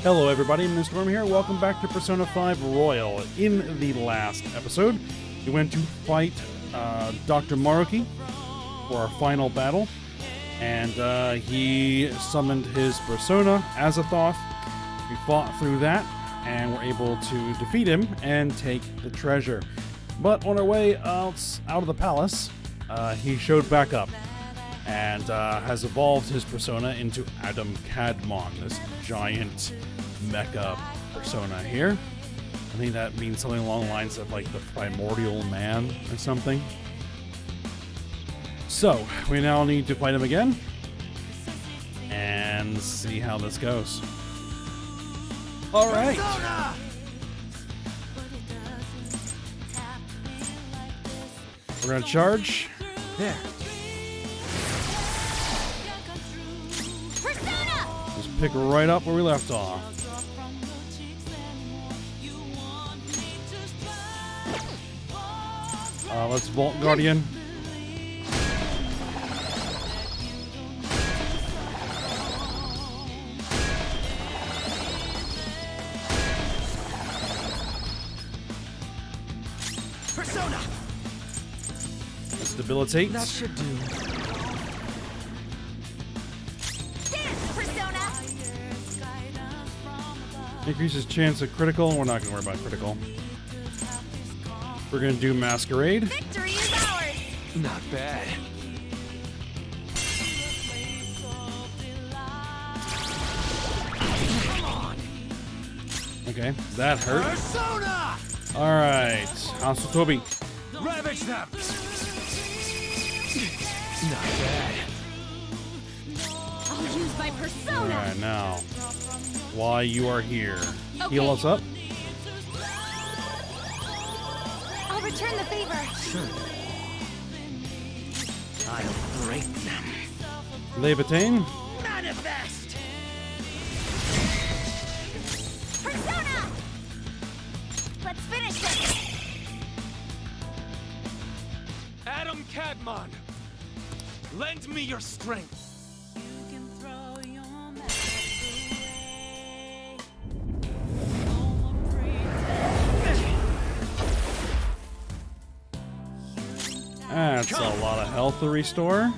Hello everybody, Mr. Storm here. Welcome back to Persona 5 Royal. In the last episode, we went to fight Dr. Maruki for our final battle, and he summoned his persona, Azathoth. We fought through that, and were able to defeat him and take the treasure. But on our way out of the palace, he showed back up and has evolved his persona into Adam Kadmon, this giant mecha persona here. I think that means something along the lines of like the primordial man or something. So we now need to fight him again and see how this goes. All right. We're gonna charge. There. Just pick right up where we left off. Let's Vault Guardian. Persona. Let's debilitate. That should do. Dance, Persona. Increases chance of critical. We're not gonna worry about critical. We're gonna do Masquerade. Victory is ours. Not bad. Come on. Okay, that hurt. Persona. All right, Toby. Ravage them. Not bad. I'll use my All persona. right, now, while you are here, Okay. heal us up. I'll return the favor. Sure. I'll break them. Levitain. Manifest. Persona. Let's finish this. Adam Kadmon. Lend me your strength. That's a lot of health to restore.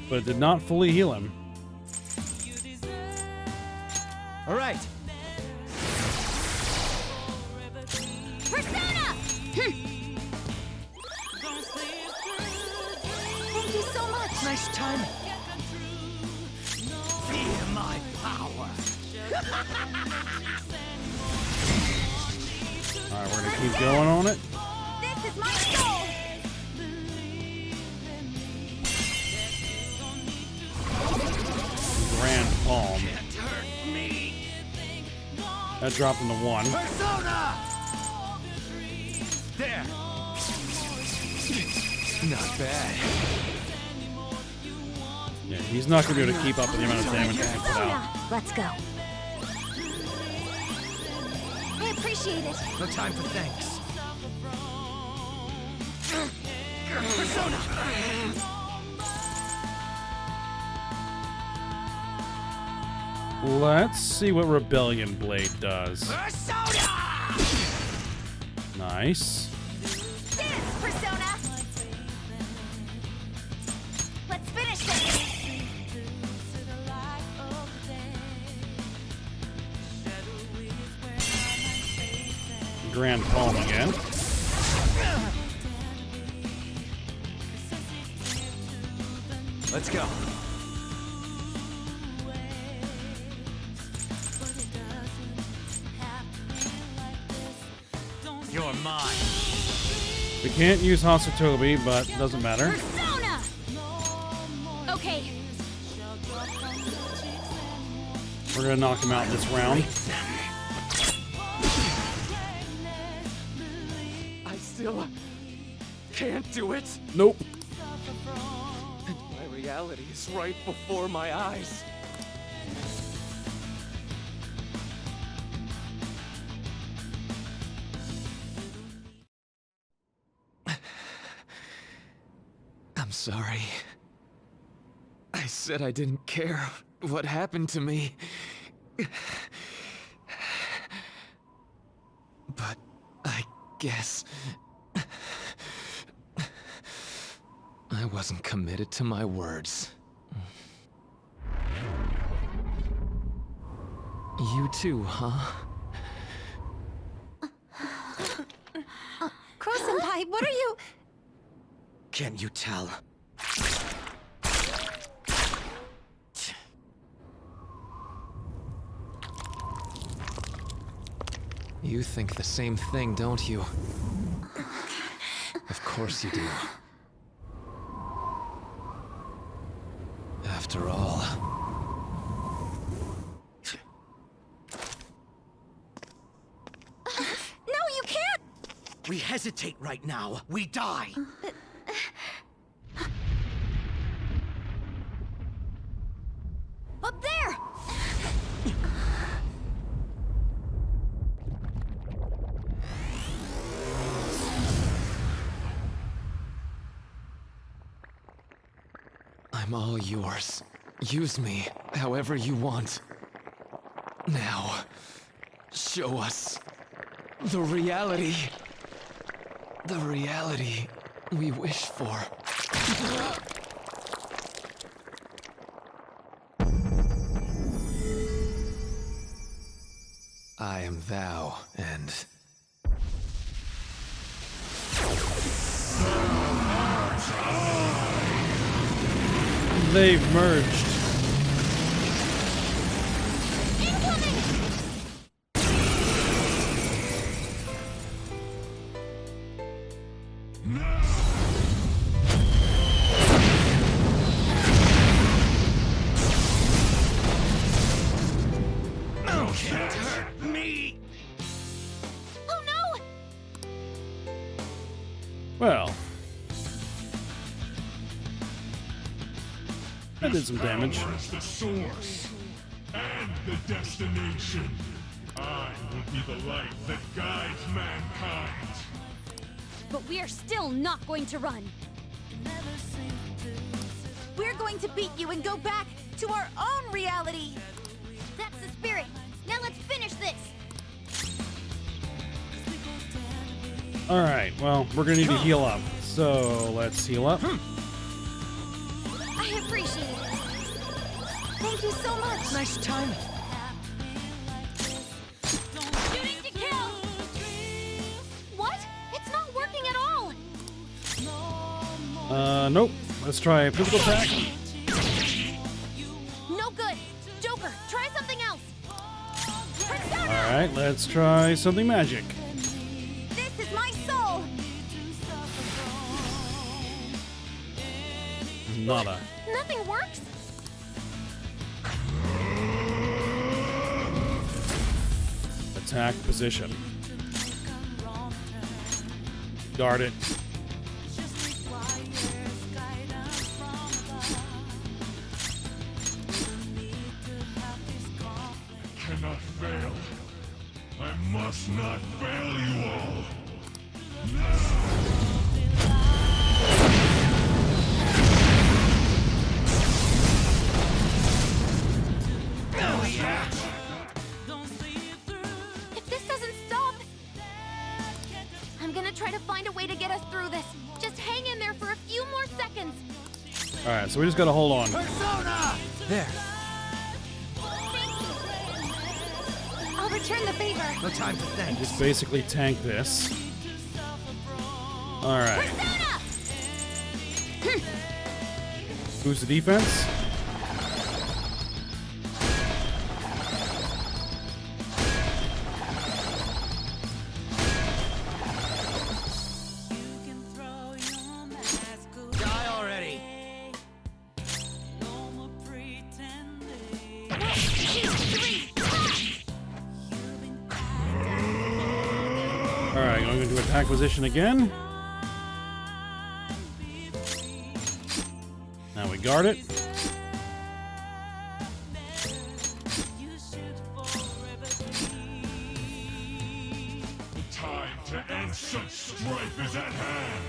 But it did not fully heal him. All right. Persona. Thank you so much. Nice timing. Feel my power. All right, we're gonna keep going on it. This is my soul. Grand Palm. Can't hurt me. That dropped into 1. Persona. There. Not bad. Yeah, he's not gonna be able to keep up with the amount of damage he can put out. Persona. Let's go. I appreciate it. No time for thanks. Persona. Let's see what Rebellion Blade does. Persona. Nice. Dance, Persona. Let's finish this. Grand Palm again. Let's go. You're mine. We can't use Hasatobi, but it doesn't matter. Persona. Okay. We're gonna knock him out this round. I still can't do it. Nope. My reality is right before my eyes. I'm sorry. I said I didn't care what happened to me. But I guess I wasn't committed to my words. You too, huh? Crow-senpai, what are you... Can't you tell? You think the same thing, don't you? Of course you do. After all... No, you can't! We hesitate right now, we die! Up there! I'm all yours. Use me however you want. Now, show us the reality. The reality we wish for. I am thou, and... They've merged. Incoming! You can't hurt me! Oh no! Well, that did some damage. Power is the source and the destination. I will be the light that guides mankind. But we are still not going to run. We're going to beat you and go back to our own reality. That's the spirit. Now let's finish this. All right, well, we're gonna need to heal up. So let's heal up. I appreciate it. Thank you so much. Nice timing. Shooting to kill. What? It's not working at all. Nope. Let's try a physical attack. No good. Joker, try something else. Persona! All right, let's try something magic. This is my soul. Nada. Nothing works. Attack position. Guard it. Cannot fail. I must not fail you all. If this doesn't stop, I'm gonna try to find a way to get us through this. Just hang in there for a few more seconds. All right, so we just gotta hold on. Persona! There. Thank you. I'll return the favor. No time to thank. Just basically tank this. All right. Persona! Who's the defense? Die already. All right, going into attack position again. Now we guard it. The time to end such strife is at hand.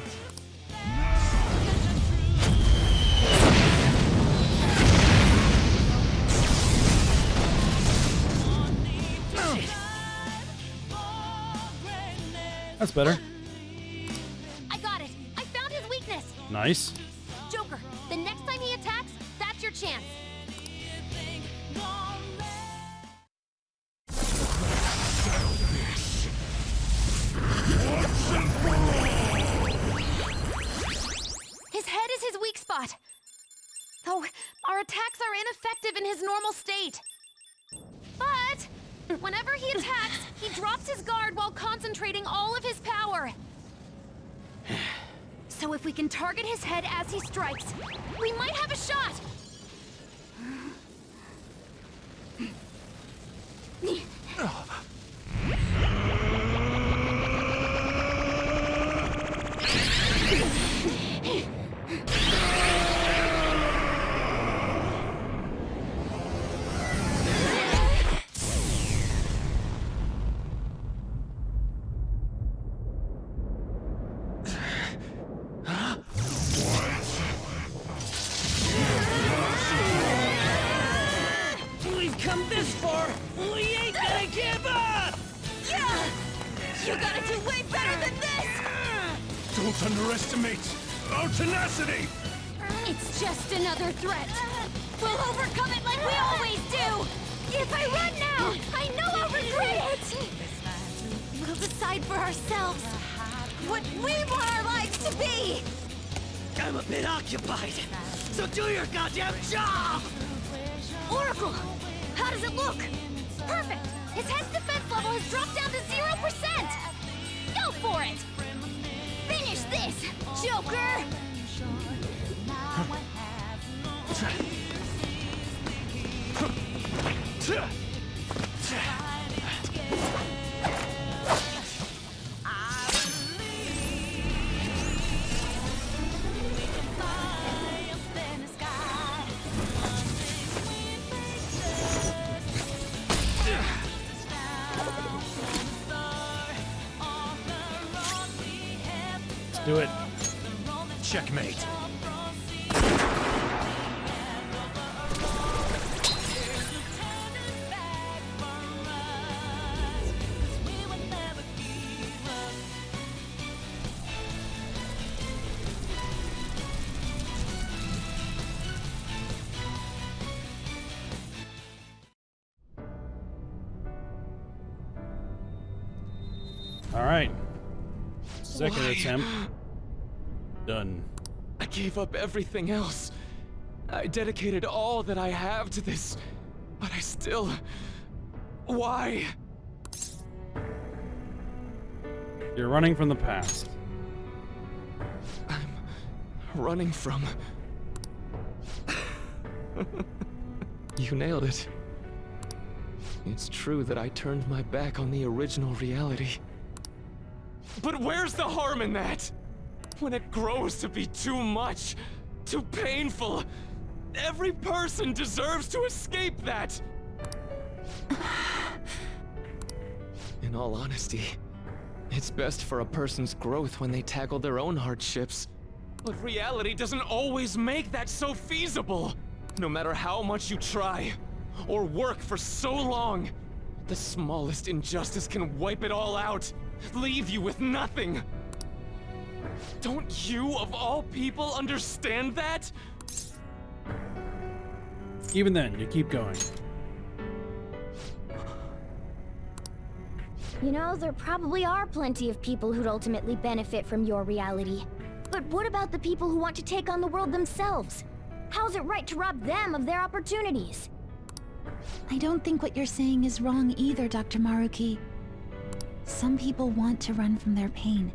That's better. I got it. I found his weakness. Nice. Joker, the next time he attacks, that's your chance. His head is his weak spot. Though our attacks are ineffective in his normal state. But whenever he attacks, he drops his guard while concentrating all of his power. So if we can target his head as he strikes, we might have a shot. We've come this far. We ain't gonna give up. Yeah! You gotta do way better than this! Don't underestimate our tenacity! It's just another threat. We'll overcome it like we always do! If I run now, I know I'll regret it! We'll decide for ourselves what we want our lives to be! I'm a bit occupied, so do your goddamn job! Oracle, how does it look? Perfect! His head's defense level has dropped down to 0%! Go for it! Finish this, Joker! Let's do it. Checkmate. All right. Second Why? attempt. Done. I gave up everything else. I dedicated all that I have to this, but I still... Why? You're running from the past. I'm running from... You nailed it. It's true that I turned my back on the original reality. But where's the harm in that? When it grows to be too much, too painful, every person deserves to escape that! In all honesty, it's best for a person's growth when they tackle their own hardships. But reality doesn't always make that so feasible! No matter how much you try, or work for so long, the smallest injustice can wipe it all out, leave you with nothing! Don't you, of all people, understand that? Even then, you keep going. You know, there probably are plenty of people who'd ultimately benefit from your reality. But what about the people who want to take on the world themselves? How's it right to rob them of their opportunities? I don't think what you're saying is wrong either, Dr. Maruki. Some people want to run from their pain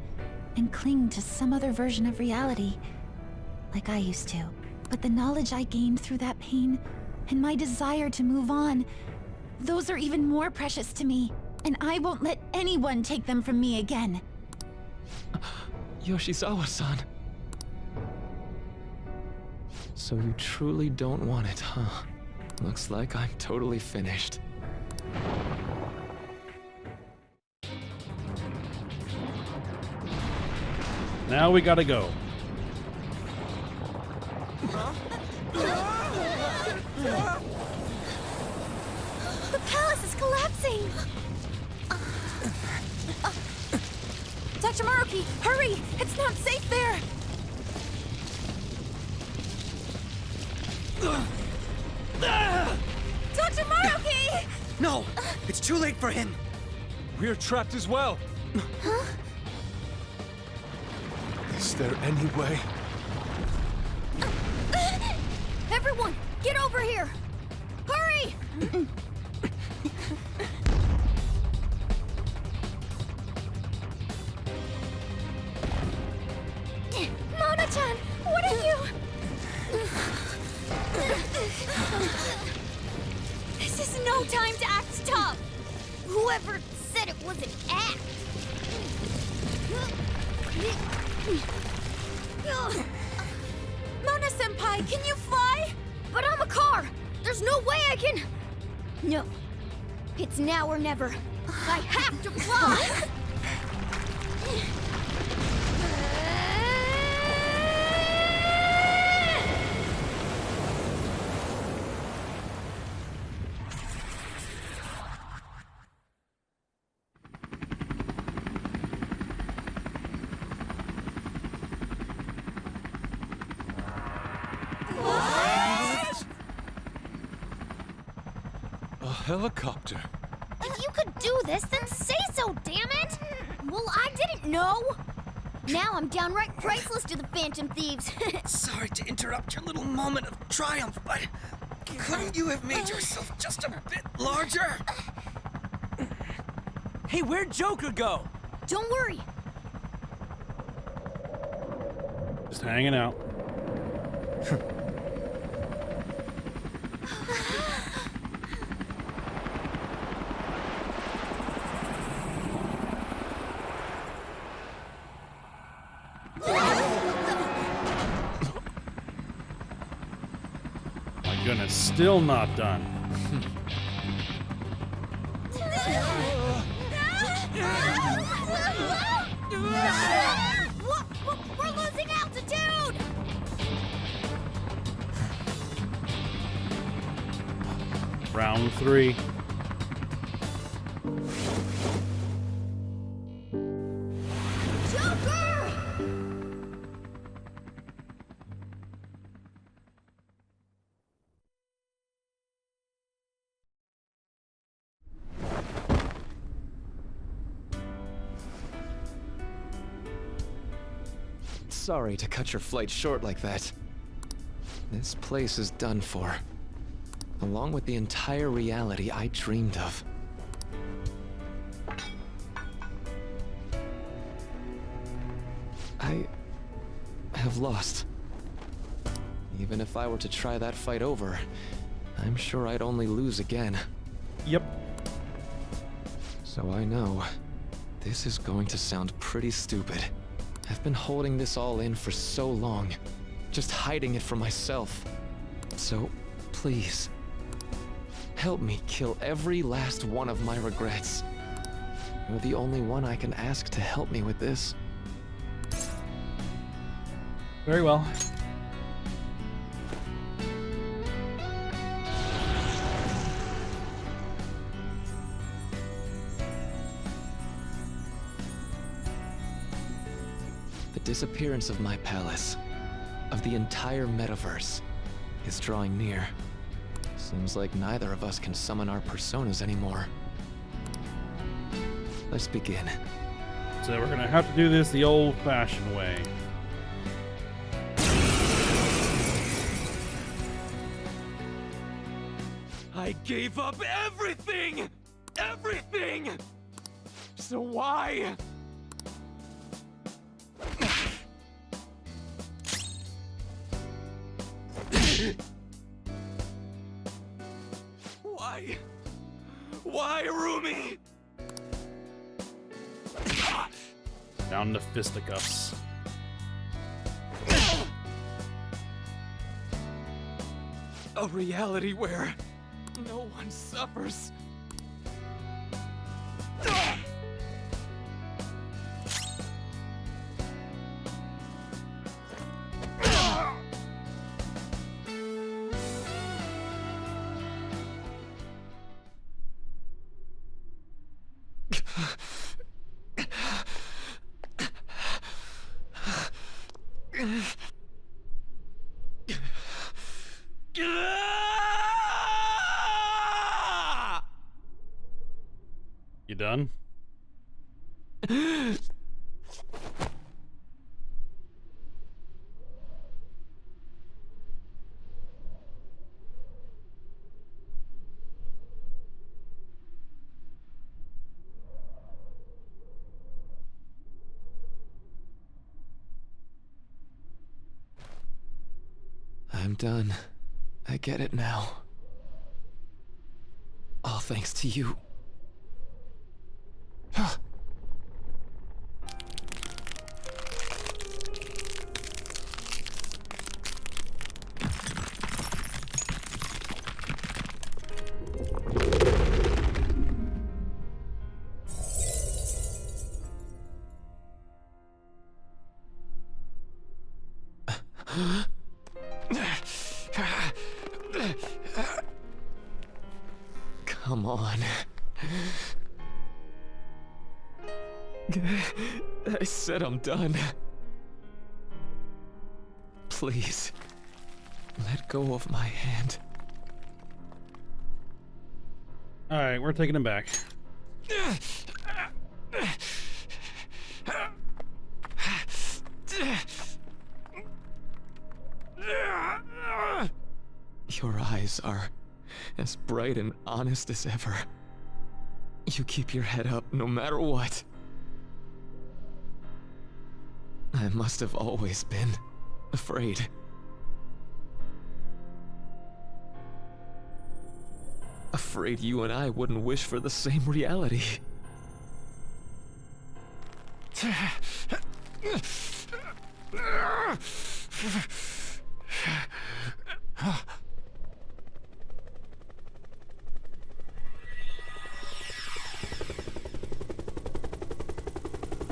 and cling to some other version of reality, like I used to. But the knowledge I gained through that pain and my desire to move on, those are even more precious to me, and I won't let anyone take them from me again. Yoshizawa-san. So you truly don't want it, huh? Looks like I'm totally finished. Now we gotta go. The palace is collapsing! Maruki! Hurry! It's not safe there! Dr. Maruki! No! It's too late for him! We're trapped as well. Is there any way? Everyone, get over here! Hurry! Mona-chan, what are you? This is no time to act tough! Whoever said it was an act? Mona-senpai, can you fly? But I'm a car! There's no way I can... No. It's now or never. I have to fly! A helicopter. If you could do this, then say so, damn it! Well, I didn't know! Now I'm downright priceless to the Phantom Thieves. Sorry to interrupt your little moment of triumph, but couldn't you have made yourself just a bit larger? Hey, where'd Joker go? Don't worry. Just hanging out. My goodness, still not done. We're losing altitude! Round 3. Joker! Sorry to cut your flight short like that. This place is done for. Along with the entire reality I dreamed of. I have lost. Even if I were to try that fight over, I'm sure I'd only lose again. Yep. So I know, this is going to sound pretty stupid. I've been holding this all in for so long, just hiding it from myself. So, please, help me kill every last one of my regrets. You're the only one I can ask to help me with this. Very well. The disappearance of my palace, of the entire metaverse, is drawing near. Seems like neither of us can summon our personas anymore. Let's begin. So we're gonna have to do this the old-fashioned way. I gave up everything! Everything! So why? Why? Why, Rumi? Down to fisticuffs. A reality where no one suffers. You done? I'm done. I get it now. All thanks to you. Come on. I said I'm done. Please, let go of my hand. Alright, we're taking him back. Your eyes are as bright and honest as ever. You keep your head up no matter what. I must have always been afraid. Afraid you and I wouldn't wish for the same reality.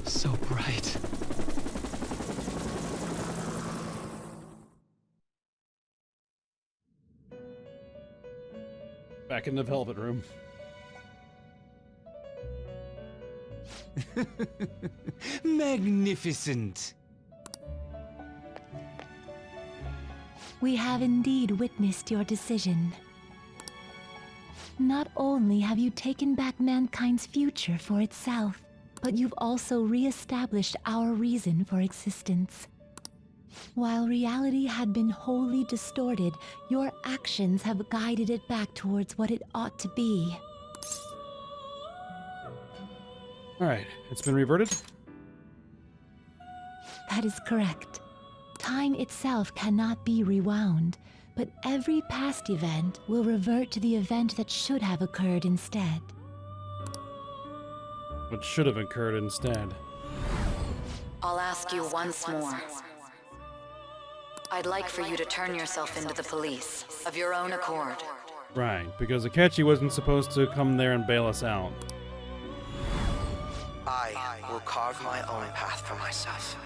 So bright. Back in the Velvet Room. Magnificent. We have indeed witnessed your decision. Not only have you taken back mankind's future for itself, but you've also re-established our reason for existence. While reality had been wholly distorted, your actions have guided it back towards what it ought to be. Alright, it's been reverted? That is correct. Time itself cannot be rewound, but every past event will revert to the event that should have occurred instead. What should have occurred instead? I'll ask you once more. I'd like for you to turn yourself into the police, of your own accord. Right, because Akechi wasn't supposed to come there and bail us out. I will carve my own path for myself.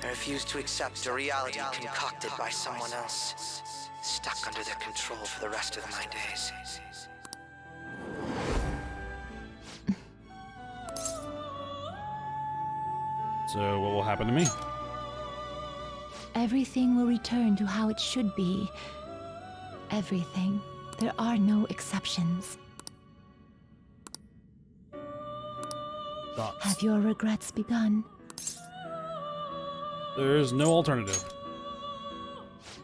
I refuse to accept a reality concocted by someone else, stuck under their control for the rest of my days. So what will happen to me? Everything will return to how it should be. Everything. There are no exceptions. Thoughts? Have your regrets begun? There's no alternative.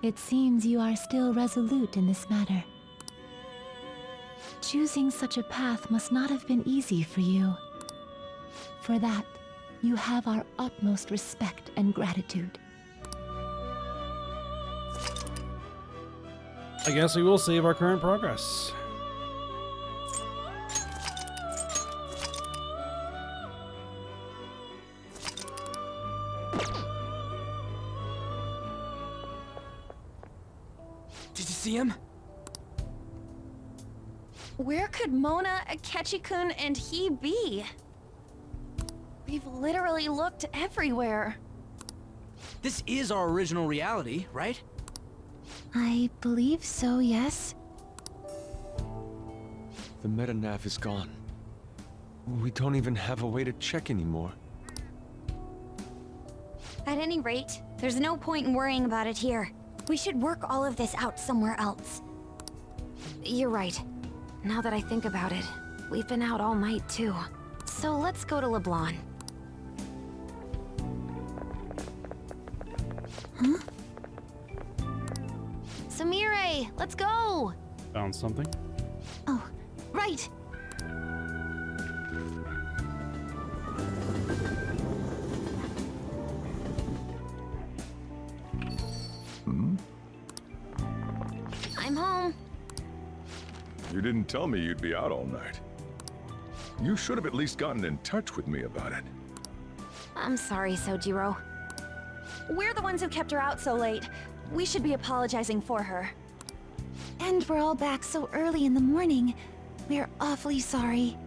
It seems you are still resolute in this matter. Choosing such a path must not have been easy for you. For that, you have our utmost respect and gratitude. I guess we will save our current progress. Did you see him? Where could Mona, Akechi-kun, and he be? We've literally looked everywhere. This is our original reality, right? I believe so, yes. The metanav is gone. We don't even have a way to check anymore. At any rate, there's no point in worrying about it here. We should work all of this out somewhere else. You're right. Now that I think about it, We've been out all night, too. So let's go to LeBlanc. Huh? Samire, let's go! Found something. Oh, right. I'm home. You didn't tell me you'd be out all night. You should have at least gotten in touch with me about it. I'm sorry, Sojiro. We're the ones who kept her out so late. We should be apologizing for her. And we're all back so early in the morning. We're awfully sorry.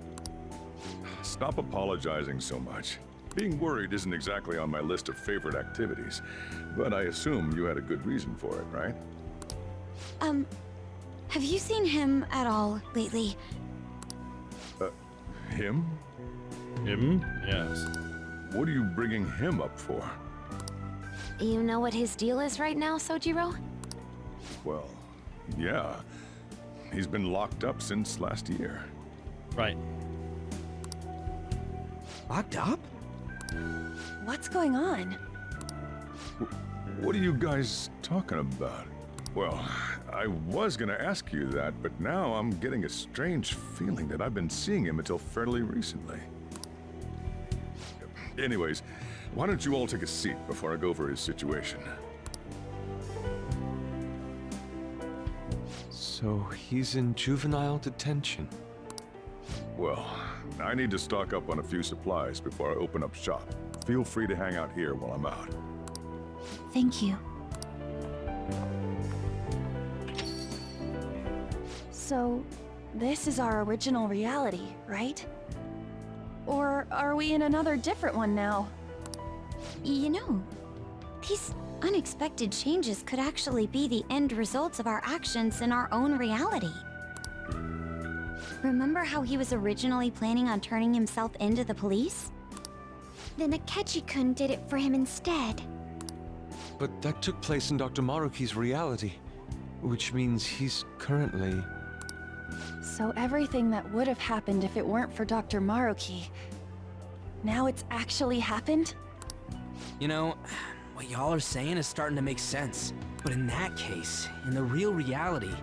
Stop apologizing so much. Being worried isn't exactly on my list of favorite activities, but I assume you had a good reason for it, right? Have you seen him at all lately? Him? Him? Yes. What are you bringing him up for? You know what his deal is right now, Sojiro? Well, yeah. He's been locked up since last year. Right. Locked up? What's going on? What are you guys talking about? Well, I was gonna ask you that, but now I'm getting a strange feeling that I've been seeing him until fairly recently. Anyways, why don't you all take a seat before I go over his situation? So he's in juvenile detention. Well, I need to stock up on a few supplies before I open up shop. Feel free to hang out here while I'm out. Thank you. So, this is our original reality, right? Or are we in another different one now? You know, these unexpected changes could actually be the end results of our actions in our own reality. Remember how he was originally planning on turning himself into the police? Then Akechi-kun did it for him instead. But that took place in Dr. Maruki's reality, which means he's currently... So everything that would have happened if it weren't for Dr. Maruki, now it's actually happened? You know, what y'all are saying is starting to make sense. But in that case, in the real reality,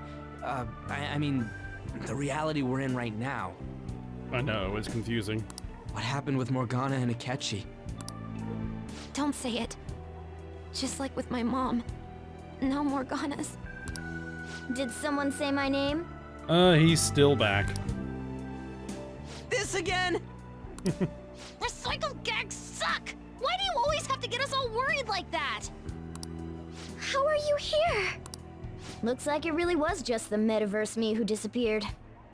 I mean, the reality we're in right now, I know, it's confusing. what happened with Morgana and Akechi? Don't say it. Just like with my mom. Now Morgana's. Did someone say my name? He's still back. This again? Recycled gags suck! Why do you always have to get us all worried like that? How are you here? Looks like it really was just the metaverse me who disappeared.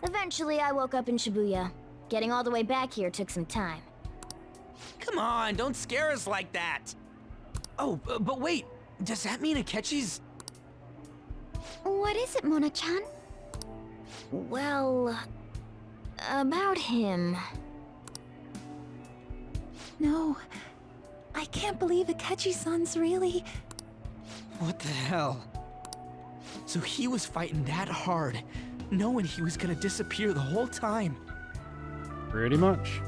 Eventually, I woke up in Shibuya. Getting all the way back here took some time. Come on, don't scare us like that. Oh, but wait, does that mean Akechi's... What is it, Mona-chan? Well, about him. No, I can't believe Akechi-san's really... What the hell? So he was fighting that hard, knowing he was gonna disappear the whole time. Pretty much.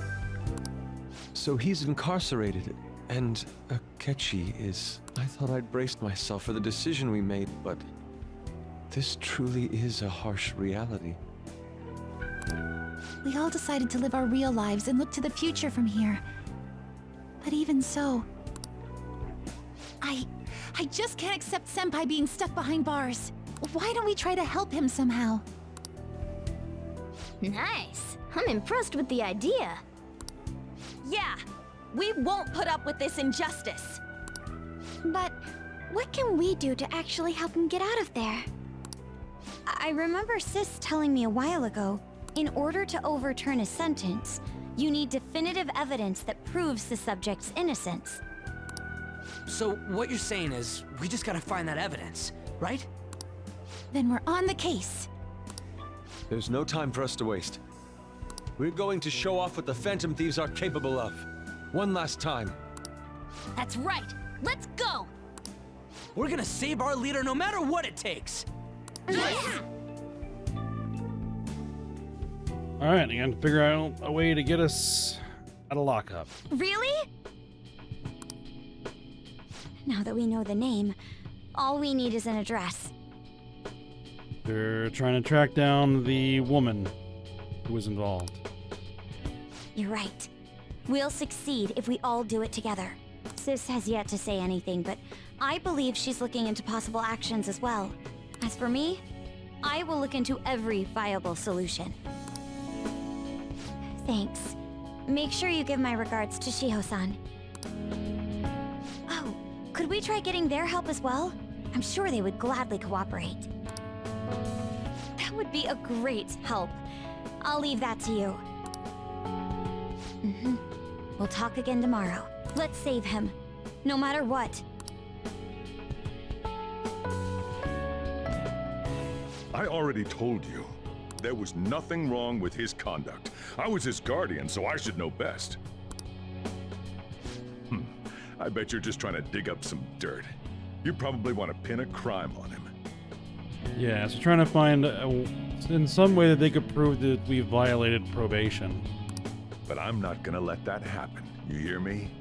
So he's incarcerated, and Akechi is... I thought I'd braced myself for the decision we made, but... this truly is a harsh reality. We all decided to live our real lives and look to the future from here. But even so... I just can't accept Senpai being stuck behind bars. Why don't we try to help him somehow? Nice. I'm impressed with the idea. Yeah, we won't put up with this injustice. But what can we do to actually help him get out of there? I remember Sis telling me a while ago, in order to overturn a sentence, you need definitive evidence that proves the subject's innocence. So what you're saying is, we just gotta find that evidence, right? Then we're on the case. There's no time for us to waste. We're going to show off what the Phantom Thieves are capable of. One last time. That's right. Let's go! We're gonna save our leader no matter what it takes! Yeah! All right, I got to figure out a way to get us out of lockup. Really? Now that we know the name, all we need is an address. They're trying to track down the woman who was involved. You're right. We'll succeed if we all do it together. Sis has yet to say anything, but I believe she's looking into possible actions as well. As for me, I will look into every viable solution. Thanks. Make sure you give my regards to Shiho-san. Oh, could we try getting their help as well? I'm sure they would gladly cooperate. That would be a great help. I'll leave that to you. We'll talk again tomorrow. Let's save him, no matter what. I already told you. There was nothing wrong with his conduct. I was his guardian, so I should know best. I bet you're just trying to dig up some dirt. You probably want to pin a crime on him. Yeah, so trying to find in some way that they could prove that we violated probation. But I'm not gonna let that happen. You hear me?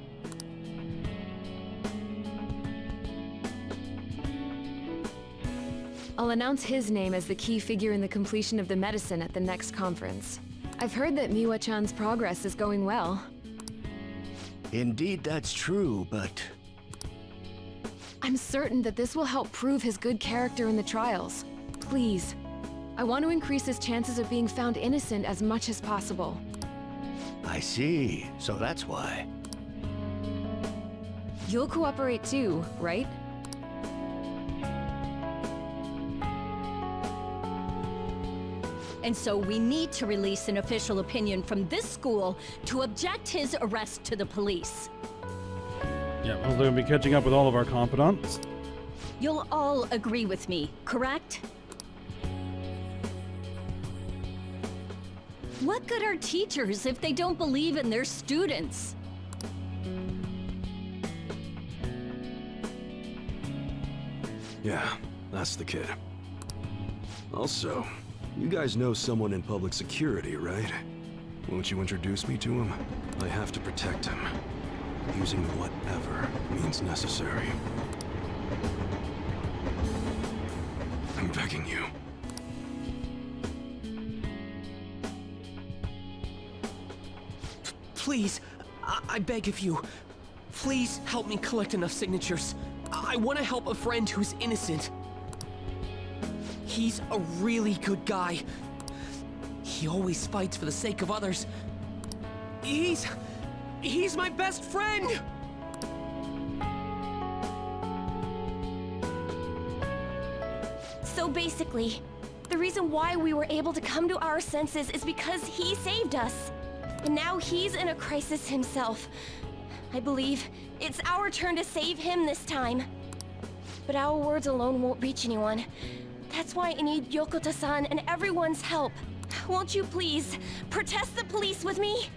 I'll announce his name as the key figure in the completion of the medicine at the next conference. I've heard that Miwa-chan's progress is going well. Indeed, that's true, but... I'm certain that this will help prove his good character in the trials. Please. I want to increase his chances of being found innocent as much as possible. I see. So that's why. You'll cooperate too, right? And so we need to release an official opinion from this school to object his arrest to the police. Yeah, well, they'll be catching up with all of our confidants. You'll all agree with me, correct? What good are teachers if they don't believe in their students? Yeah, that's the kid. Also, you guys know someone in public security, right? Won't you introduce me to him? I have to protect him, using whatever means necessary. I'm begging you. Please, I beg of you. Please help me collect enough signatures. I want to help a friend who's innocent. He's a really good guy. He always fights for the sake of others. He's my best friend! So basically, the reason why we were able to come to our senses is because he saved us. And now he's in a crisis himself. I believe it's our turn to save him this time. But our words alone won't reach anyone. That's why I need Yokota-san and everyone's help. Won't you please protest the police with me?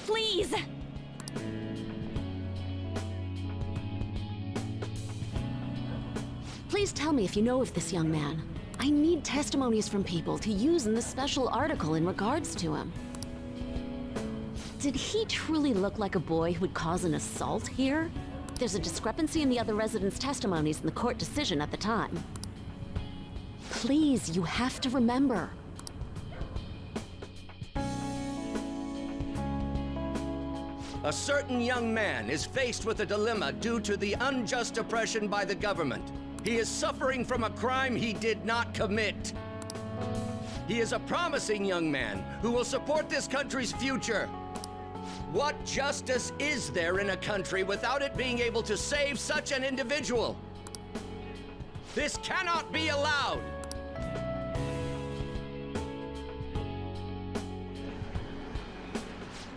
Please! Please tell me if you know of this young man. I need testimonies from people to use in the special article in regards to him. Did he truly look like a boy who would cause an assault here? There's a discrepancy in the other residents' testimonies in the court decision at the time. Please, you have to remember. A certain young man is faced with a dilemma due to the unjust oppression by the government. He is suffering from a crime he did not commit. He is a promising young man who will support this country's future. What justice is there in a country without it being able to save such an individual? This cannot be allowed!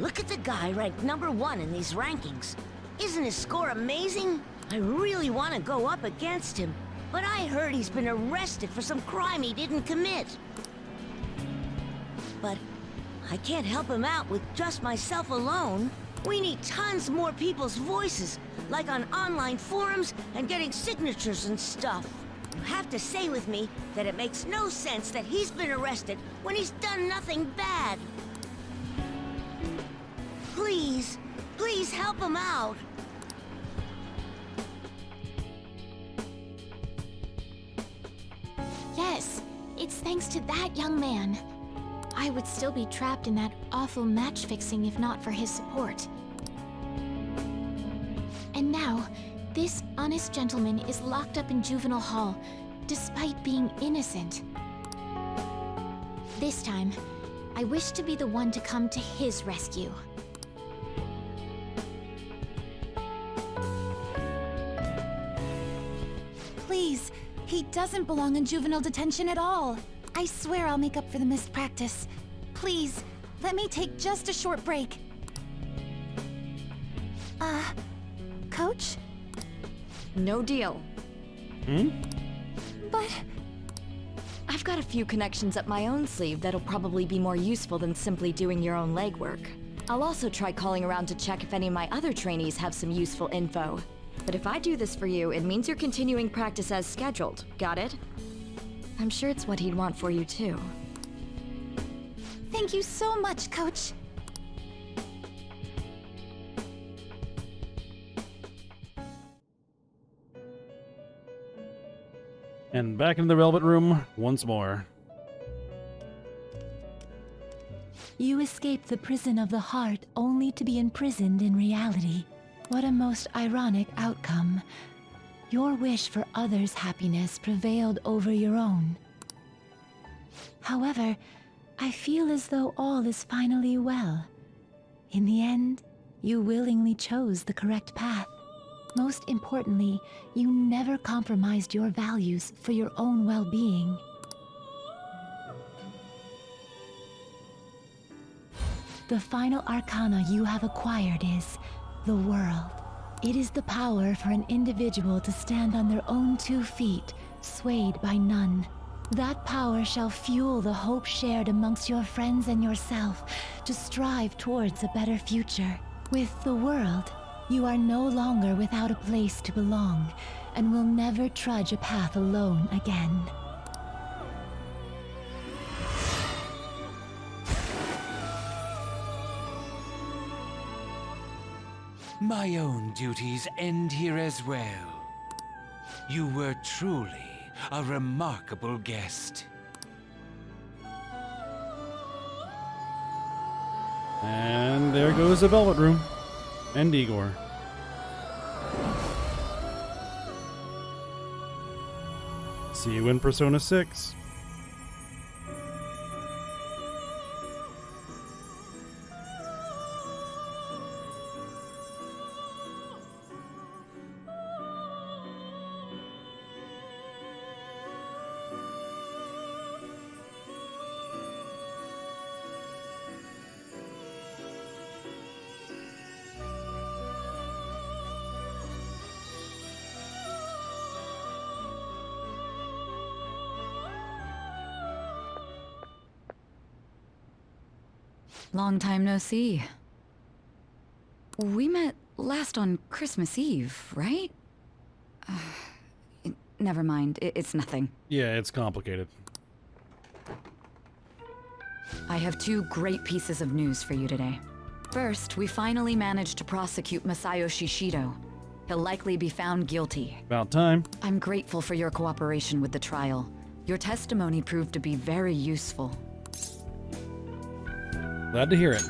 Look at the guy ranked #1 in these rankings. Isn't his score amazing? I really want to go up against him, but I heard he's been arrested for some crime he didn't commit. But I can't help him out with just myself alone. We need tons more people's voices, like on online forums and getting signatures and stuff. You have to say with me that it makes no sense that he's been arrested when he's done nothing bad. Please, please help him out. Yes, it's thanks to that young man. I would still be trapped in that awful match fixing if not for his support. And now, this honest gentleman is locked up in juvenile hall, despite being innocent. This time, I wish to be the one to come to his rescue. Please, he doesn't belong in juvenile detention at all. I swear I'll make up for the missed practice. Please, let me take just a short break. Coach? No deal. But... I've got a few connections up my own sleeve that'll probably be more useful than simply doing your own legwork. I'll also try calling around to check if any of my other trainees have some useful info. But if I do this for you, it means you're continuing practice as scheduled. Got it? I'm sure it's what he'd want for you too. Thank you so much, Coach. And back in the Velvet Room once more. You escaped the prison of the heart only to be imprisoned in reality. What a most ironic outcome. Your wish for others' happiness prevailed over your own. However, I feel as though all is finally well. In the end, you willingly chose the correct path. Most importantly, you never compromised your values for your own well-being. The final arcana you have acquired is the world. It is the power for an individual to stand on their own 2 feet, swayed by none. That power shall fuel the hope shared amongst your friends and yourself to strive towards a better future. With the world, you are no longer without a place to belong, and will never trudge a path alone again. My own duties end here as well. You were truly a remarkable guest. And there goes the Velvet Room. And Igor. See you in Persona 6. Long time no see. We met last on Christmas Eve, right? Never mind, it's nothing. Yeah, it's complicated. I have 2 great pieces of news for you today. First, we finally managed to prosecute Masayoshi Shido. He'll likely be found guilty. About time. I'm grateful for your cooperation with the trial. Your testimony proved to be very useful. Glad to hear it.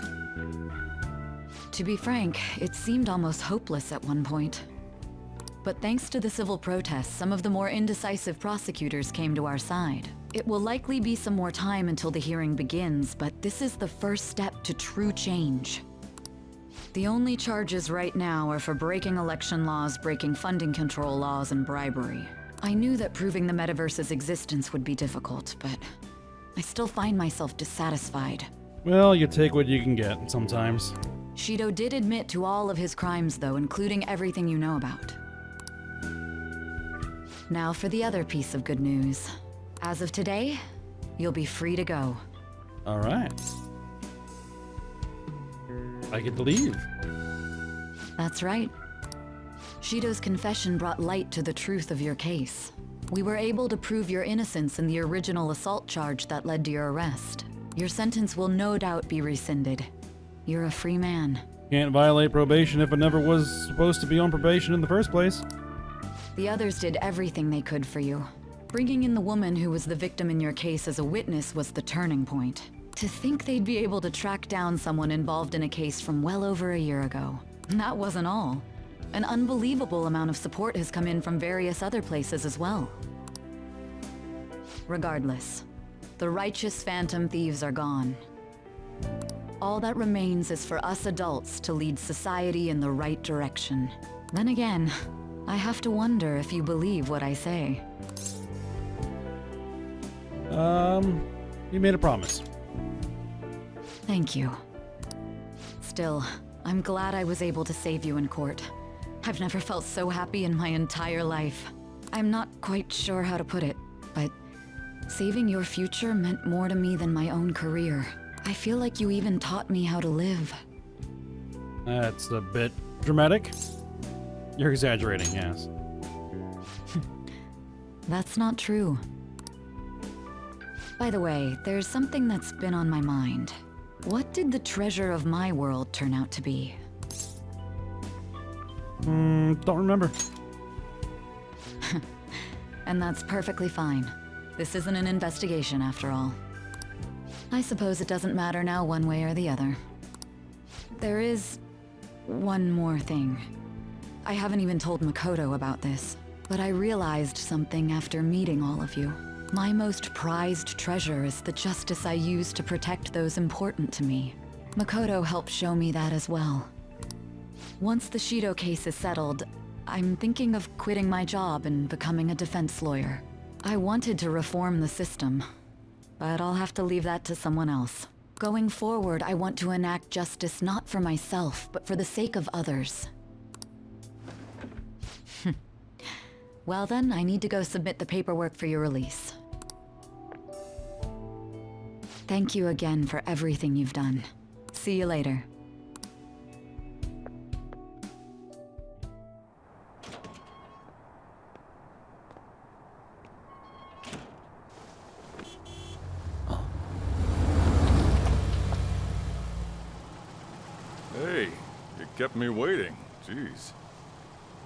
To be frank, it seemed almost hopeless at one point. But thanks to the civil protests, some of the more indecisive prosecutors came to our side. It will likely be some more time until the hearing begins, but this is the first step to true change. The only charges right now are for breaking election laws, breaking funding control laws, and bribery. I knew that proving the metaverse's existence would be difficult, but I still find myself dissatisfied. Well, you take what you can get sometimes. Shido did admit to all of his crimes, though, including everything you know about. Now for the other piece of good news. As of today, you'll be free to go. All right. I get to leave. That's right. Shido's confession brought light to the truth of your case. We were able to prove your innocence in the original assault charge that led to your arrest. Your sentence will no doubt be rescinded. You're a free man. Can't violate probation if it never was supposed to be on probation in the first place. The others did everything they could for you. Bringing in the woman who was the victim in your case as a witness was the turning point. To think they'd be able to track down someone involved in a case from well over a year ago. And that wasn't all. An unbelievable amount of support has come in from various other places as well. Regardless, the righteous phantom thieves are gone. All that remains is for us adults to lead society in the right direction. Then again, I have to wonder if you believe what I say. You made a promise. Thank you. Still, I'm glad I was able to save you in court. I've never felt so happy in my entire life. I'm not quite sure how to put it, but saving your future meant more to me than my own career. I feel like you even taught me how to live. That's a bit dramatic. You're exaggerating, yes. That's not true. By the way, there's something that's been on my mind. What did the treasure of my world turn out to be? Don't remember. And that's perfectly fine. This isn't an investigation after all. I suppose it doesn't matter now one way or the other. There is one more thing. I haven't even told Makoto about this, but I realized something after meeting all of you. My most prized treasure is the justice I use to protect those important to me. Makoto helped show me that as well. Once the Shido case is settled, I'm thinking of quitting my job and becoming a defense lawyer. I wanted to reform the system, but I'll have to leave that to someone else. Going forward, I want to enact justice not for myself, but for the sake of others. Well then, I need to go submit the paperwork for your release. Thank you again for everything you've done. See you later. Hey, you kept me waiting. Jeez.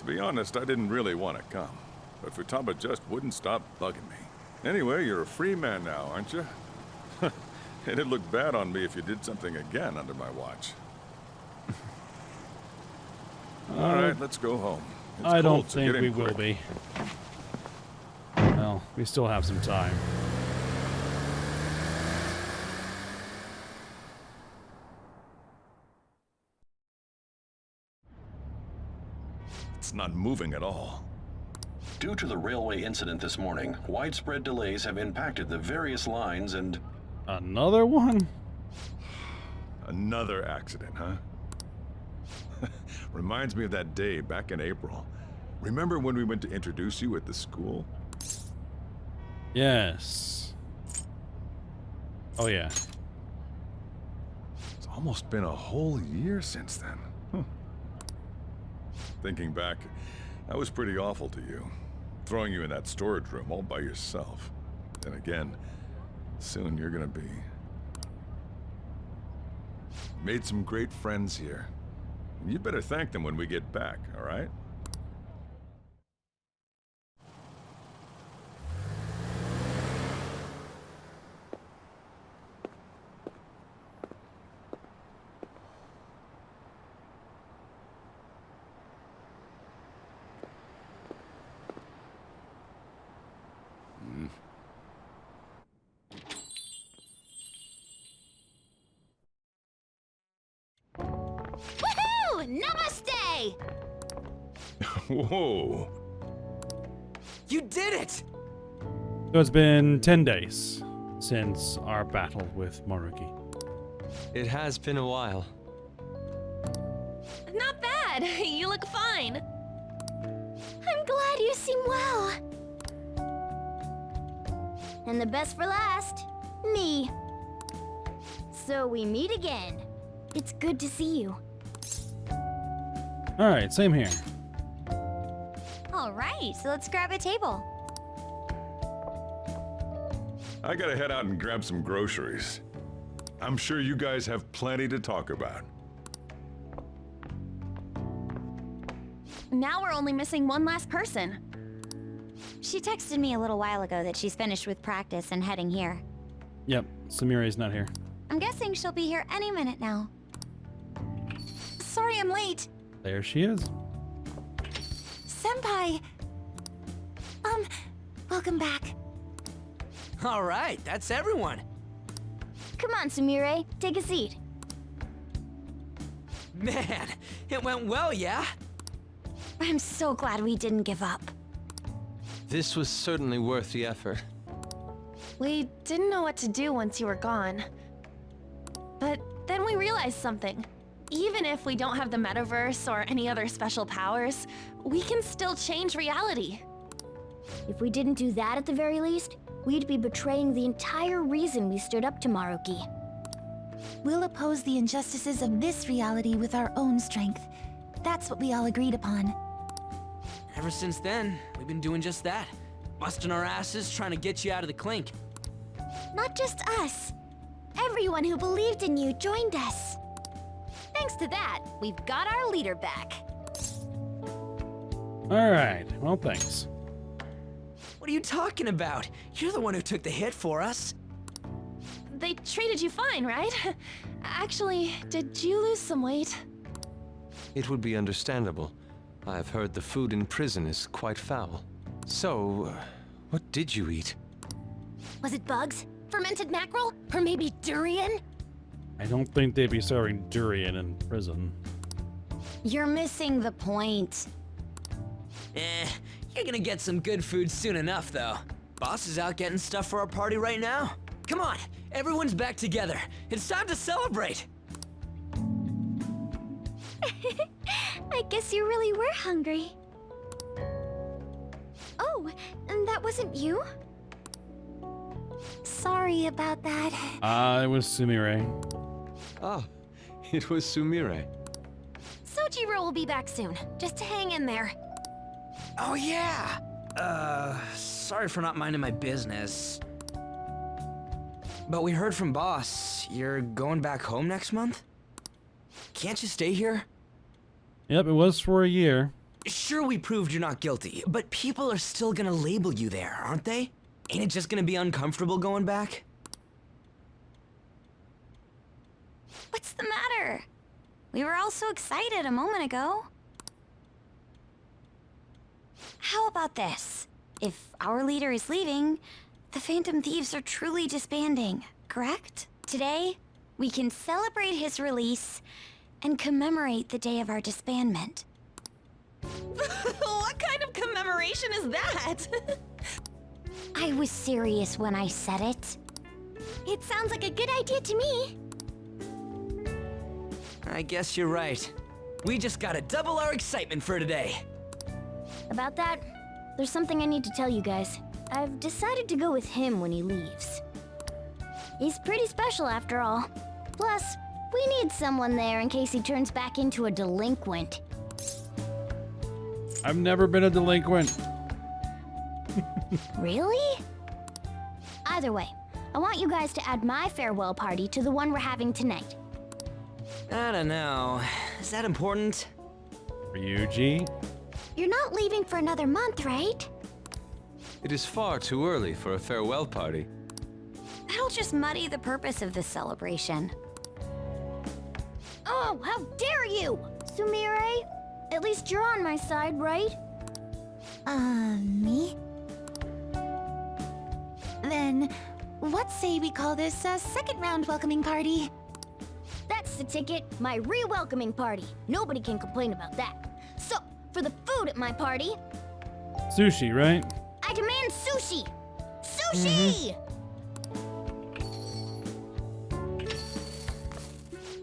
To be honest, I didn't really want to come, but Futaba just wouldn't stop bugging me. Anyway, you're a free man now, aren't you? It'd look bad on me if you did something again under my watch. All right, let's go home. It's I don't cold, so think get in we quick. will be. Well, we still have some time. It's not moving at all. Due to the railway incident this morning, widespread delays have impacted the various lines and... Another one? Another accident, huh? Reminds me of that day back in April. Remember when we went to introduce you at the school? Yes. Oh yeah. It's almost been a whole year since then. Thinking back, I was pretty awful to you. Throwing you in that storage room all by yourself. Then again, soon you're gonna be. Made some great friends here. You better thank them when we get back, all right? Woohoo! Namaste! Whoa. You did it! So it's been 10 days since our battle with Maruki. It has been a while. Not bad. You look fine. I'm glad you seem well. And the best for last, me. So we meet again. It's good to see you. All right, same here. All right, so let's grab a table. I gotta head out and grab some groceries. I'm sure you guys have plenty to talk about. Now we're only missing one last person. She texted me a little while ago that she's finished with practice and heading here. Yep, Samire's not here. I'm guessing she'll be here any minute now. Sorry I'm late. There she is. Senpai! Welcome back. All right, that's everyone. Come on, Sumire, take a seat. Man, it went well, yeah? I'm so glad we didn't give up. This was certainly worth the effort. We didn't know what to do once you were gone. But then we realized something. Even if we don't have the metaverse or any other special powers, we can still change reality. If we didn't do that at the very least, we'd be betraying the entire reason we stood up to Maruki. We'll oppose the injustices of this reality with our own strength. That's what we all agreed upon. Ever since then, we've been doing just that. Busting our asses trying to get you out of the clink. Not just us. Everyone who believed in you joined us. Thanks to that, we've got our leader back. Alright, well, thanks. What are you talking about? You're the one who took the hit for us. They treated you fine, right? Actually, did you lose some weight? It would be understandable. I've heard the food in prison is quite foul. So, what did you eat? Was it bugs? Fermented mackerel? Or maybe durian? I don't think they'd be serving durian in prison. You're missing the point. You're gonna get some good food soon enough, though. Boss is out getting stuff for our party right now. Come on, everyone's back together. It's time to celebrate. I guess you really were hungry. Oh, and that wasn't you? Sorry about that. It was Sumire. Ah, it was Sumire. Sojiro will be back soon. Just hang in there. Oh yeah! Sorry for not minding my business. But we heard from Boss, you're going back home next month? Can't you stay here? Yep, it was for a year. Sure, we proved you're not guilty, but people are still gonna label you there, aren't they? Ain't it just gonna be uncomfortable going back? What's the matter? We were all so excited a moment ago. How about this? If our leader is leaving, the Phantom Thieves are truly disbanding, correct? Today, we can celebrate his release and commemorate the day of our disbandment. What kind of commemoration is that? I was serious when I said it. It sounds like a good idea to me. I guess you're right. We just gotta double our excitement for today. About that, there's something I need to tell you guys. I've decided to go with him when he leaves. He's pretty special after all. Plus, we need someone there in case he turns back into a delinquent. I've never been a delinquent. Really? Either way, I want you guys to add my farewell party to the one we're having tonight. I don't know. Is that important? Ryuji? You're not leaving for another month, right? It is far too early for a farewell party. That'll just muddy the purpose of this celebration. Oh, how dare you! Sumire, at least you're on my side, right? Me? Then, what say we call this a second round welcoming party? That's the ticket, my re-welcoming party. Nobody can complain about that. So, for the food at my party... Sushi, right? I demand sushi! Sushi!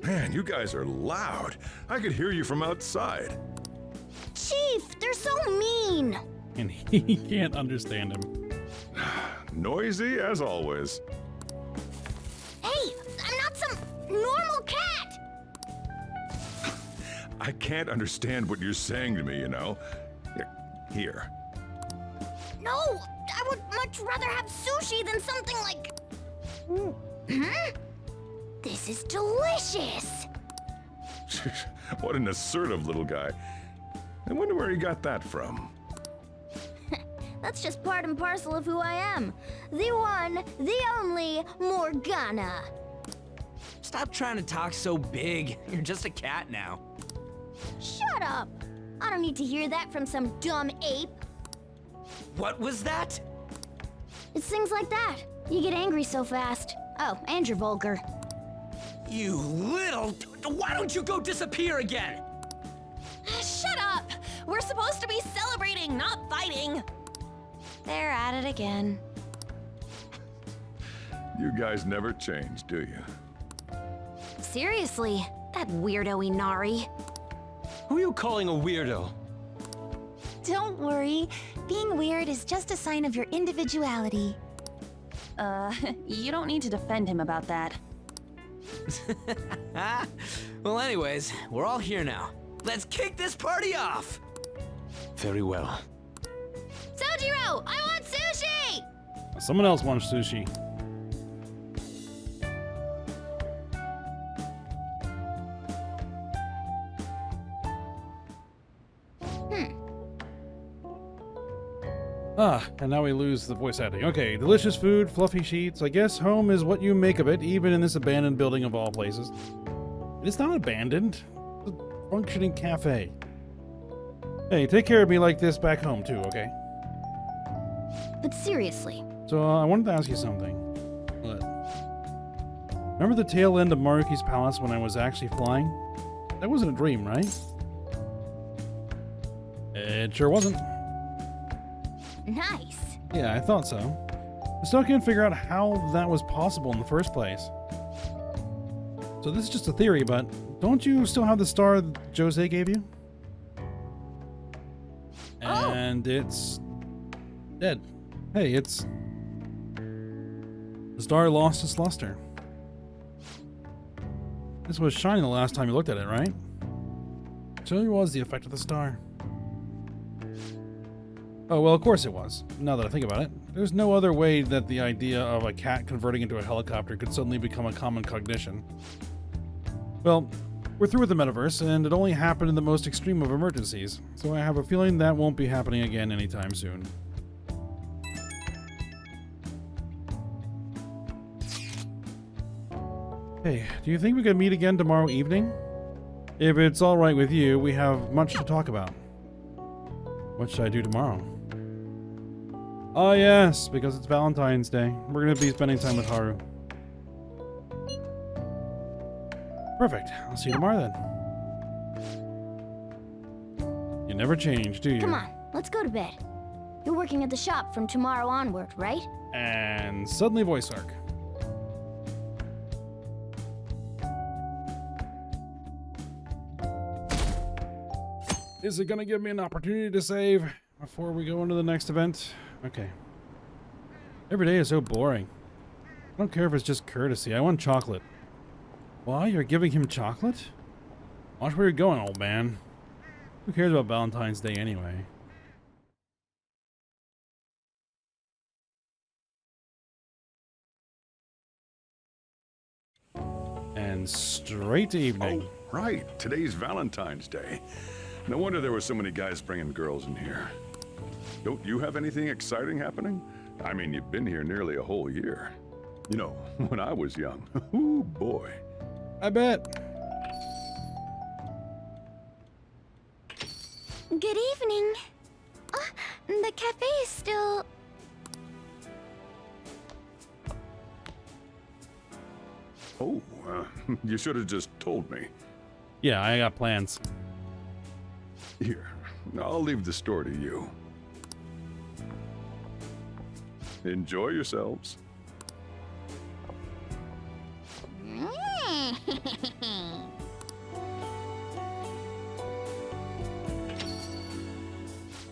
Man, you guys are loud. I could hear you from outside. Chief, they're so mean! And he can't understand him. Noisy as always. Hey, I'm not some normal cat! I can't understand what you're saying to me, you know. Here. No, I would much rather have sushi than something like This is delicious! What an assertive little guy. I wonder where he got that from. That's just part and parcel of who I am. The one, the only Morgana. Stop trying to talk so big. You're just a cat now. Shut up! I don't need to hear that from some dumb ape. What was that? It's things like that. You get angry so fast. Oh, and you're vulgar. You little... Why don't you go disappear again? Shut up! We're supposed to be celebrating, not fighting! They're at it again. You guys never change, do you? Seriously, that weirdo Inari. Who are you calling a weirdo? Don't worry. Being weird is just a sign of your individuality. You don't need to defend him about that. Well, anyways, we're all here now. Let's kick this party off! Very well. Sojiro, I want sushi! Someone else wants sushi. And now we lose the voice acting. Okay, delicious food, fluffy sheets. I guess home is what you make of it, even in this abandoned building of all places. It's not abandoned. It's a functioning cafe. Hey, take care of me like this back home too, okay? But seriously. So, I wanted to ask you something. What? Remember the tail end of Maruki's palace when I was actually flying? That wasn't a dream, right? It sure wasn't. Nice. Yeah, I thought so. I still can't figure out how that was possible in the first place. So this is just a theory, but don't you still have the star Jose gave you? And it's dead. Hey, it's... The star lost its luster. This was shining the last time you looked at it, right? It surely was the effect of the star. Oh, well, of course it was. Now that I think about it, there's no other way that the idea of a cat converting into a helicopter could suddenly become a common cognition. Well, we're through with the metaverse, and it only happened in the most extreme of emergencies, so I have a feeling that won't be happening again anytime soon. Hey, do you think we could meet again tomorrow evening? If it's alright with you, we have much to talk about. What should I do tomorrow? Oh yes, because it's Valentine's Day. We're gonna be spending time with Haru. Perfect. I'll see you tomorrow then. You never change, do you? Come on, let's go to bed. You're working at the shop from tomorrow onward, right? And suddenly voice arc. Is it gonna give me an opportunity to save before we go into the next event? Okay. Every day is so boring. I don't care if it's just courtesy. I want chocolate. Why? You're giving him chocolate? Watch where you're going, old man. Who cares about Valentine's Day anyway? And straight to evening. Oh, right. Today's Valentine's Day. No wonder there were so many guys bringing girls in here. Don't you have anything exciting happening? I mean, you've been here nearly a whole year. You know, when I was young. Ooh, boy. I bet. Good evening. The cafe is still... Oh, you should have just told me. Yeah, I got plans. Here, I'll leave the store to you. Enjoy yourselves.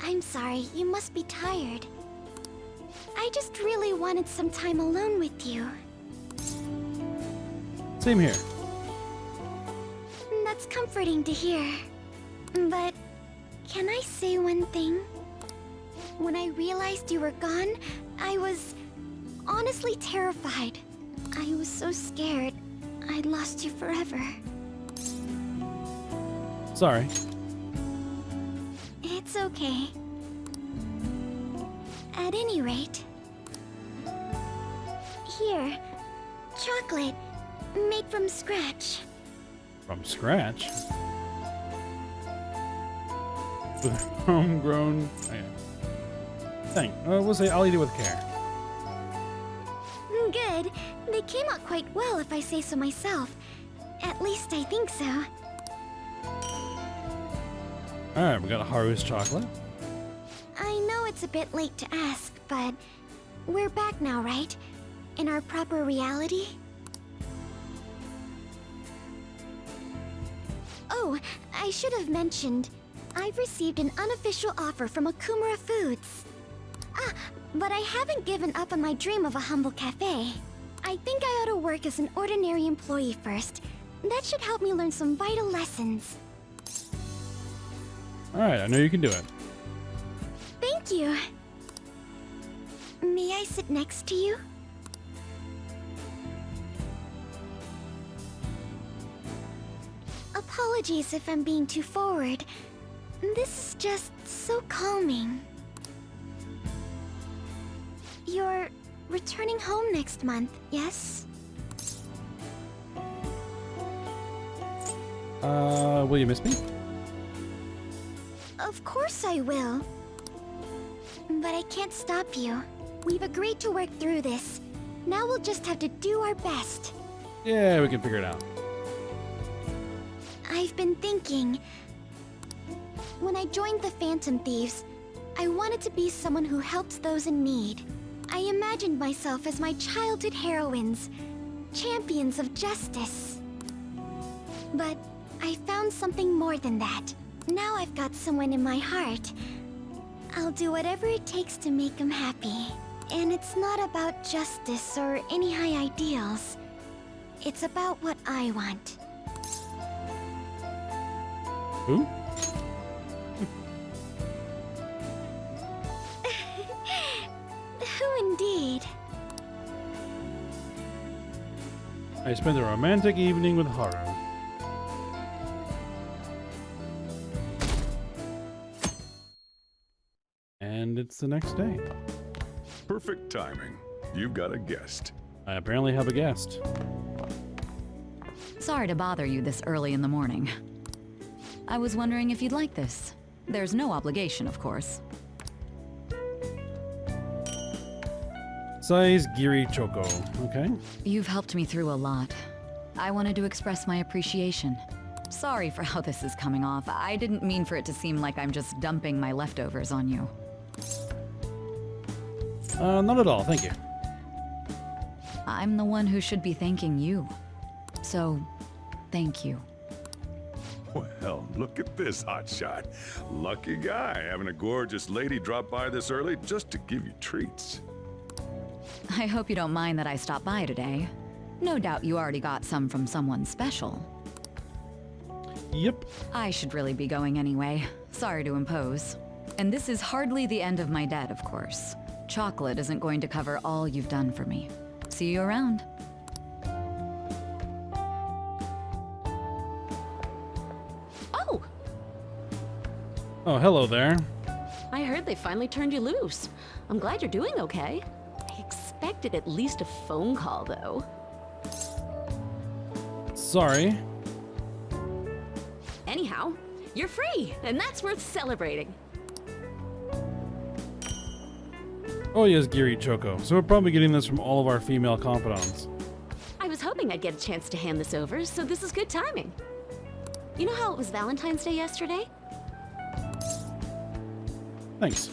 I'm sorry, you must be tired. I just really wanted some time alone with you. Same here. That's comforting to hear. But can I say one thing? When I realized you were gone, I was honestly terrified. I was so scared. I'd lost you forever. Sorry. It's okay. At any rate... Here. Chocolate. Made from scratch. From scratch? With homegrown... Okay. Thank. We'll say I'll eat it with care. Good. They came out quite well if I say so myself. At least I think so. Alright, we got Haru's chocolate. I know it's a bit late to ask, but... We're back now, right? In our proper reality? Oh, I should have mentioned. I've received an unofficial offer from Okumura Foods. Ah, but I haven't given up on my dream of a humble cafe. I think I ought to work as an ordinary employee first. That should help me learn some vital lessons. Alright, I know you can do it. Thank you. May I sit next to you? Apologies if I'm being too forward. This is just so calming. You're returning home next month, yes? Will you miss me? Of course I will. But I can't stop you. We've agreed to work through this. Now we'll just have to do our best. Yeah, we can figure it out. I've been thinking... When I joined the Phantom Thieves, I wanted to be someone who helped those in need. I imagined myself as my childhood heroines, champions of justice. But I found something more than that. Now I've got someone in my heart. I'll do whatever it takes to make them happy. And it's not about justice or any high ideals. It's about what I want. Who? Who indeed? I spent a romantic evening with Haru. And it's the next day. Perfect timing. You've got a guest. I apparently have a guest. Sorry to bother you this early in the morning. I was wondering if you'd like this. There's no obligation, of course. Size Giri Choco, okay? You've helped me through a lot. I wanted to express my appreciation. Sorry for how this is coming off. I didn't mean for it to seem like I'm just dumping my leftovers on you. Not at all, thank you. I'm the one who should be thanking you. So, thank you. Well, look at this hotshot. Lucky guy having a gorgeous lady drop by this early just to give you treats. I hope you don't mind that I stopped by today. No doubt you already got some from someone special. Yep. I should really be going anyway. Sorry to impose. And this is hardly the end of my debt, of course. Chocolate isn't going to cover all you've done for me. See you around. Oh! Oh, hello there. I heard they finally turned you loose. I'm glad you're doing okay. I expected at least a phone call, though. Sorry. Anyhow, you're free, and that's worth celebrating. Oh yes, Giri Choco. So we're probably getting this from all of our female confidants. I was hoping I'd get a chance to hand this over, so this is good timing. You know how it was Valentine's Day yesterday? Thanks.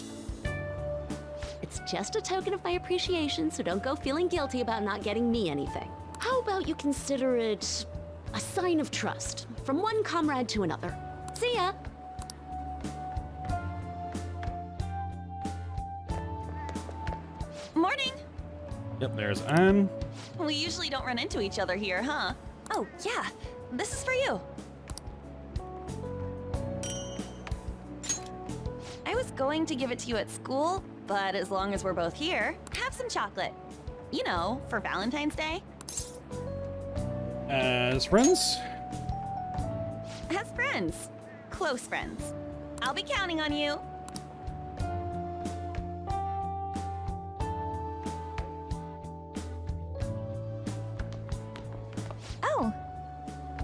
It's just a token of my appreciation, so don't go feeling guilty about not getting me anything. How about you consider it a sign of trust from one comrade to another? See ya! Morning! Yep, there's Anne. We usually don't run into each other here, huh? Oh, yeah. This is for you. I was going to give it to you at school, but as long as we're both here, have some chocolate. You know, for Valentine's Day. As friends? As friends. Close friends. I'll be counting on you. Oh,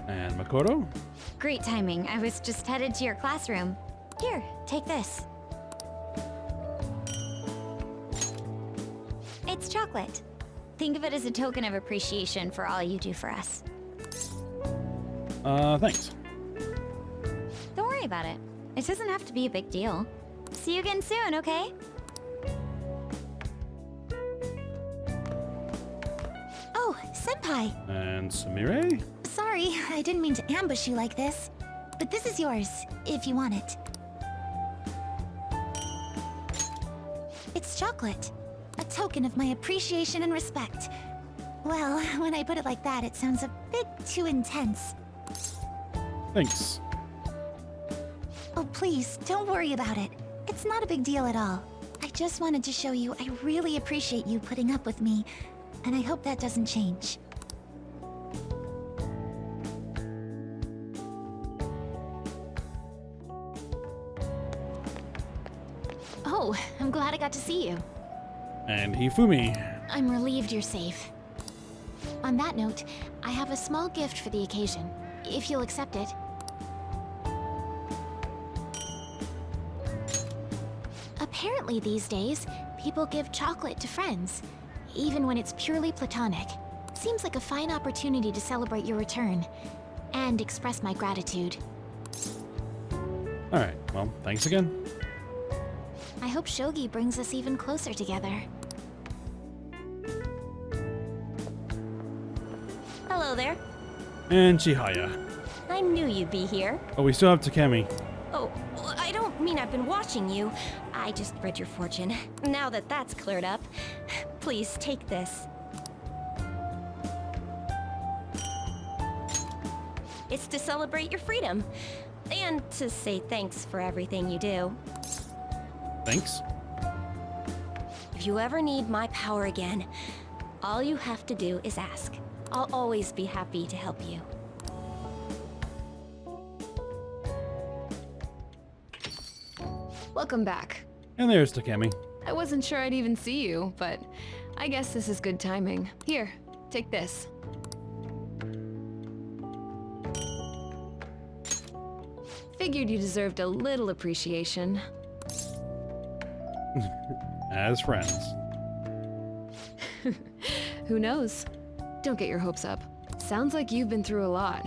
And Makoto? great timing. I was just headed to your classroom. Here, take this. It's chocolate. Think of it as a token of appreciation for all you do for us. Thanks. Don't worry about it. It doesn't have to be a big deal. See you again soon, okay? Oh, Senpai! And Sumire? Sorry, I didn't mean to ambush you like this. But this is yours, if you want it. It's chocolate. A token of my appreciation and respect. Well, when I put it like that, it sounds a bit too intense. Thanks. Oh, please, don't worry about it. It's not a big deal at all. I just wanted to show you I really appreciate you putting up with me, and I hope that doesn't change. Oh, I'm glad I got to see you. And Hifumi. I'm relieved you're safe. On that note, I have a small gift for the occasion, if you'll accept it. Apparently these days, people give chocolate to friends, even when it's purely platonic. Seems like a fine opportunity to celebrate your return, and express my gratitude. Alright, well, thanks again. I hope Shogi brings us even closer together. Hello there. And Chihaya. I knew you'd be here. Oh, we still have Takemi. Oh, I don't mean I've been watching you. I just read your fortune. Now that that's cleared up, please take this. It's to celebrate your freedom, and to say thanks for everything you do. Thanks. If you ever need my power again, all you have to do is ask. I'll always be happy to help you. Welcome back. And there's Takemi. I wasn't sure I'd even see you, but I guess this is good timing. Here, take this. Figured you deserved a little appreciation. As friends. Who knows? Don't get your hopes up. Sounds like you've been through a lot.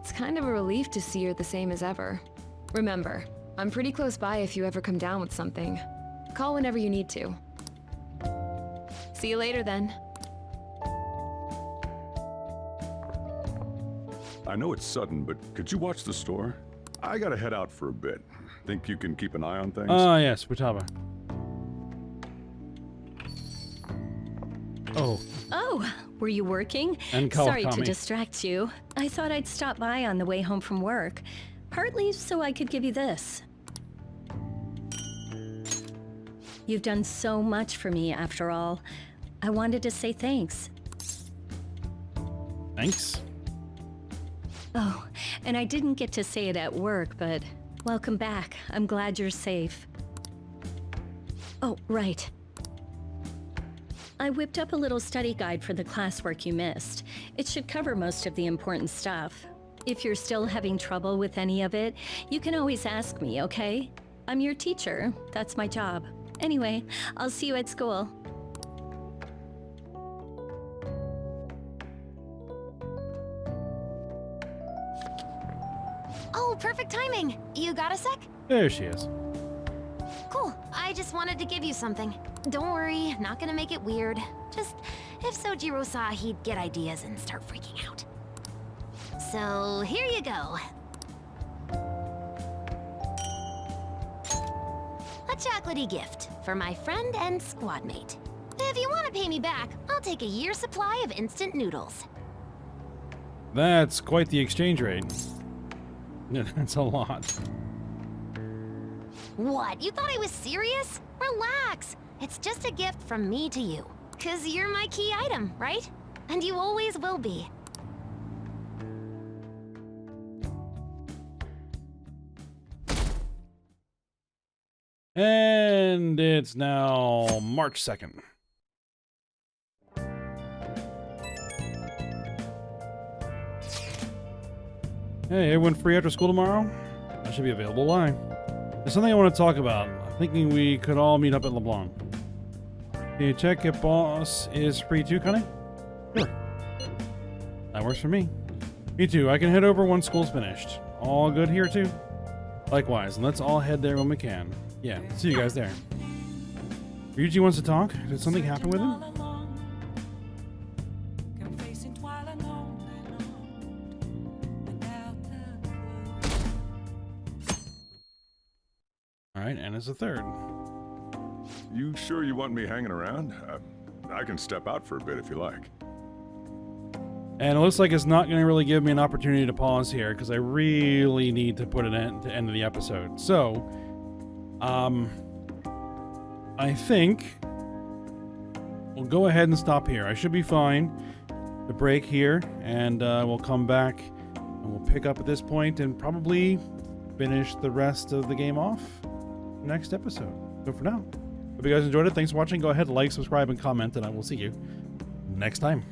It's kind of a relief to see you're the same as ever. Remember, I'm pretty close by if you ever come down with something. Call whenever you need to. See you later then. I know it's sudden, but could you watch the store? I gotta head out for a bit. Think you can keep an eye on things? Yes, Futaba. Oh. Oh, were you working? And Sorry to Kawakami. distract you. I thought I'd stop by on the way home from work. Partly so I could give you this. You've done so much for me, after all. I wanted to say thanks. Thanks. Oh, and I didn't get to say it at work, but welcome back. I'm glad you're safe. Oh, right. I whipped up a little study guide for the classwork you missed. It should cover most of the important stuff. If you're still having trouble with any of it, you can always ask me, okay? I'm your teacher. That's my job. Anyway, I'll see you at school. Oh, perfect timing! You got a sec? There she is. Cool. I just wanted to give you something. Don't worry, not gonna make it weird. Just, if Sojiro saw, he'd get ideas and start freaking out. So, here you go. A chocolatey gift for my friend and squad mate. If you want to pay me back, I'll take a year's supply of instant noodles. That's quite the exchange rate. Yeah, that's a lot. What? You thought I was serious? Relax. It's just a gift from me to you. 'Cause you're my key item, right? And you always will be. And it's now March 2nd. Hey, everyone free after school tomorrow? I should be available. Why? There's something I want to talk about. I'm thinking we could all meet up at LeBlanc. Can you check if boss is free too, Connie? Sure. That works for me. Me too. I can head over once school's finished. All good here too? Likewise, and let's all head there when we can. Yeah, see you guys there. Ryuji wants to talk. Did something happen with him? Alright, and it's a third. You sure you want me hanging around? I can step out for a bit if you like. And it looks like it's not going to really give me an opportunity to pause here, because I really need to put an end to end of the episode. So, I think we'll go ahead and stop here. I should be fine to break here, and we'll come back and we'll pick up at this point and probably finish the rest of the game off next episode. So for now, hope you guys enjoyed it. Thanks for watching. Go ahead, like, subscribe, and comment, and I will see you next time.